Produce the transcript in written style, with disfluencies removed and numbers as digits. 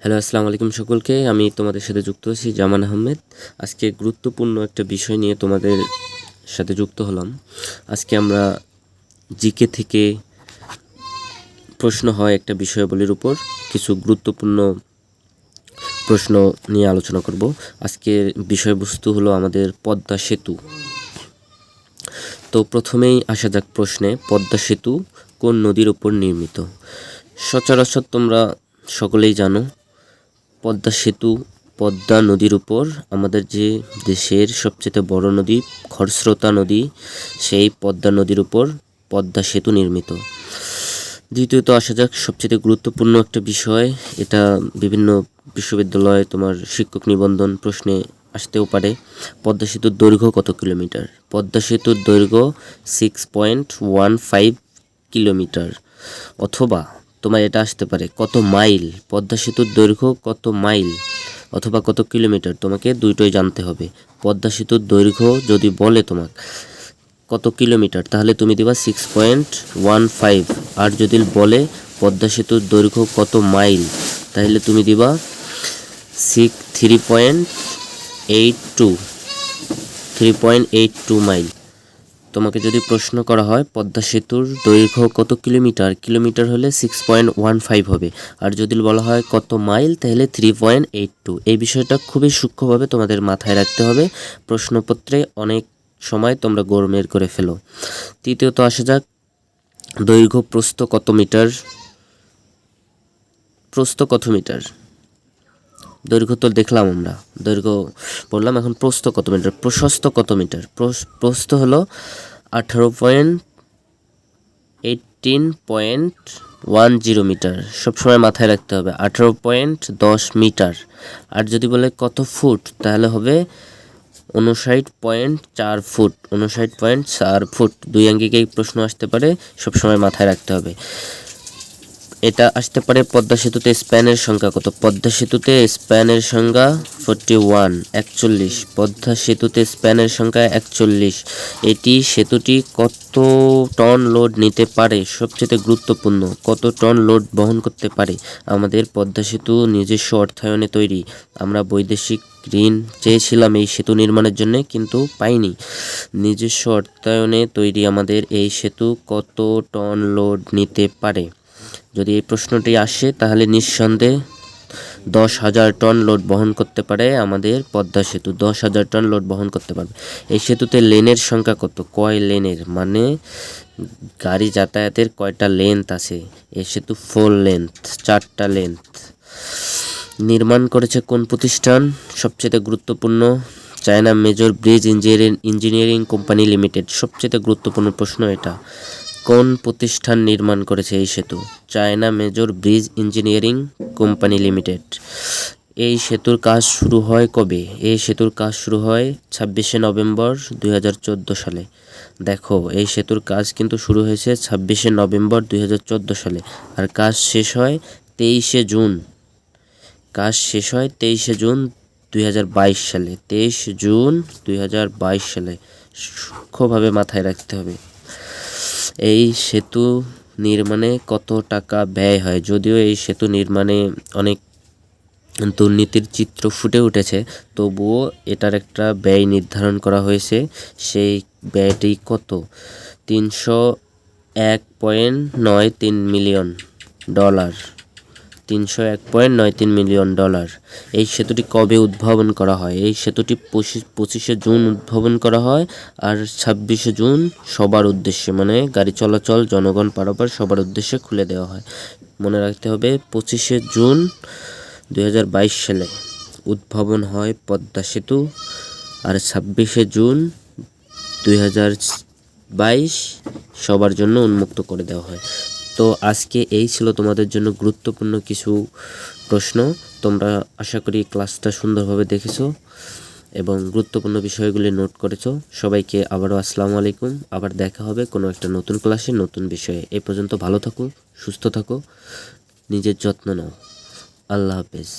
Hello, আসসালামু আলাইকুম সকলকে। আমি তোমাদের সাথে যুক্ত আছি জামান আহমেদ। আজকে গুরুত্বপূর্ণ একটা বিষয় নিয়ে তোমাদের সাথে যুক্ত হলাম। আজকে আমরা জিকে থেকে প্রশ্ন হয় একটা বিষয়াবলীর উপর কিছু গুরুত্বপূর্ণ প্রশ্ন নিয়ে আলোচনা করব। আজকের বিষয়বস্তু হলো আমাদের পদ্মা সেতু। তো প্রথমেই আসা যাক প্রশ্নে, পদ্মা সেতু কোন নদীর উপর নির্মিত? সচরাচর তোমরা সকলেই জানো পদ্মা সেতু পদ্মা নদীর উপর, আমাদের যে দেশের সবচেয়ে বড় নদী, খরস্রোতা নদী, সেই পদ্মা নদীর উপর পদ্মা সেতু নির্মিত। দ্বিতীয়ত আসা যাক সবচেয়ে গুরুত্বপূর্ণ একটা বিষয়, এটা বিভিন্ন বিশ্ববিদ্যালয়ে তোমার শিক্ষক নিবন্ধন প্রশ্নে আসতেও পারে। পদ্মা সেতুর দৈর্ঘ্য কত কিলোমিটার? পদ্মা সেতুর দৈর্ঘ্য 6.15 কিলোমিটার। অথবা তোমার এটা আসতে পারে কত মাইল, পদ্মা সেতুর দৈর্ঘ্য কত মাইল অথবা কত কিলোমিটার, তোমাকে দুইটোই জানতে হবে। পদ্মা সেতুর দৈর্ঘ্য যদি বলে তোমাকে কত কিলোমিটার, তাহলে তুমি দিবা 6.15, আর যদি বলে পদ্মা সেতুর দৈর্ঘ্য কত মাইল, তাহলে তুমি দিবা 3.82 মাইল। তোমাকে যদি প্রশ্ন করা হয় পদ্মা সেতুর দৈর্ঘ্য কত কিলোমিটার, কিলোমিটার হলে 6.15 হবে, আর যদি বলা হয় কত মাইল তাহলে 3.82। এই বিষয়টা খুবই সূক্ষ্মভাবে তোমাদের মাথায় রাখতে হবে, প্রশ্নপত্রে অনেক সময় তোমরা গোলমেল করে ফেলো। তৃতীয়ত আসা যাক দৈর্ঘ্য প্রস্থ কত মিটার? প্রস্থ কত মিটার? দৈর্ঘ্য তো দেখলাম আমরা, দৈর্ঘ্য বললাম, এখন প্রস্থ কত মিটার, প্রশস্ত কত মিটার? প্রস্থ হলো 18.10 মিটার। সবসময় মাথায় রাখতে হবে 18.10 মিটার। আর যদি বলে কত ফুট, তাহলে হবে 59.4 ফুট। 59.4 ফুট। দুই আঙ্গিকেই প্রশ্ন আসতে পারে, সবসময় মাথায় রাখতে হবে। এটা আসতে পারে পদ্মা সেতুতে স্প্যানের সংখ্যা কত? পদ্মা সেতুতে স্প্যানের সংখ্যা 41। পদ্মা সেতুতে স্প্যানের সংখ্যা 41। সেতুটি কত টন লোড নিতে পারে? সবচেয়ে গুরুত্বপূর্ণ, কত টন লোড বহন করতে পারে? আমাদের পদ্মা সেতু নিজস্ব অর্থায়নে তৈরি। আমরা বৈদেশিক ঋণ চেয়েছিলাম এই সেতু নির্মাণের জন্য, কিন্তু পাইনি। নিজস্ব অর্থায়নে তৈরি আমাদের এই সেতু কত টন লোড নিতে পারে? যদি এই প্রশ্নটি আসে তাহলে নিঃসন্দেহে 10,000 টন লোড বহন করতে পারে আমাদের পদ্মা সেতু। 10,000 টন লোড বহন করতে পারবে। এই সেতুতে লেনের সংখ্যা কত? কয় লেনের, মানে গাড়ি যাতায়াতের কয়টা লেন্থ আছে? এই সেতু 4 লেন্থ, 4টা লেন্থ। নির্মাণ করেছে কোন প্রতিষ্ঠান? সবচেয়ে গুরুত্বপূর্ণ, China major bridge engineering company limited. সবচেয়ে গুরুত্বপূর্ণ প্রশ্ন এটা। কোন প্রতিষ্ঠান নির্মাণ করেছে এই সেতু? China major bridge engineering company limited. এই সেতুর কাজ শুরু হয় কবে? এই সেতুর কাজ শুরু হয় 26শে নভেম্বর 2014 সালে। দেখো, এই সেতুর কাজ কিন্তু শুরু হয়েছে 26শে নভেম্বর 2014 সালে, আর কাজ শেষ হয় 23শে জুন। কাজ শেষ হয় 23শে জুন 2022 সালে। 23 জুন 2022 সালে। সূক্ষ্মভাবে মাথায় রাখতে হবে। এই সেতু নির্মাণে কত টাকা ব্যয় হয়? যদিও এই সেতু নির্মাণে অনেক দুর্নীতির চিত্র ফুটে উঠেছে, তবুও এটার একটা ব্যয় নির্ধারণ করা হয়েছে। সেই ব্যয়টি কত? 301.93 মিলিয়ন ডলার। 301.93 million dollar. এই সেতুটি কবে উদ্ভাবন করা হয়? এই সেতুটি 25শে জুন উদ্ভাবন করা হয়, আর 26শে জুন সবার উদ্দেশ্যে, মানে গাড়ি চলাচল, জনগণ পারাপার সবার উদ্দেশ্যে খুলে দেওয়া হয়। মনে রাখতে হবে 25শে জুন 2022 সালে উদ্ভাবন হয় পদ্মা সেতু, আর 26শে জুন 2022 সবার জন্য উন্মুক্ত করে দেওয়া হয়। তো আজকে এই ছিল তোমাদের জন্য গুরুত্বপূর্ণ কিছু প্রশ্ন। তোমরা আশা করি ক্লাসটা সুন্দরভাবে দেখেছো এবং গুরুত্বপূর্ণ বিষয়গুলি নোট করেছো। সবাইকে আবারও আসসালামু আলাইকুম। আবার দেখা হবে কোনো একটা নতুন ক্লাসে, নতুন বিষয়ে। এই পর্যন্ত ভালো থাকো, সুস্থ থাকো, নিজের যত্ন নাও। আল্লাহ হাফেজ।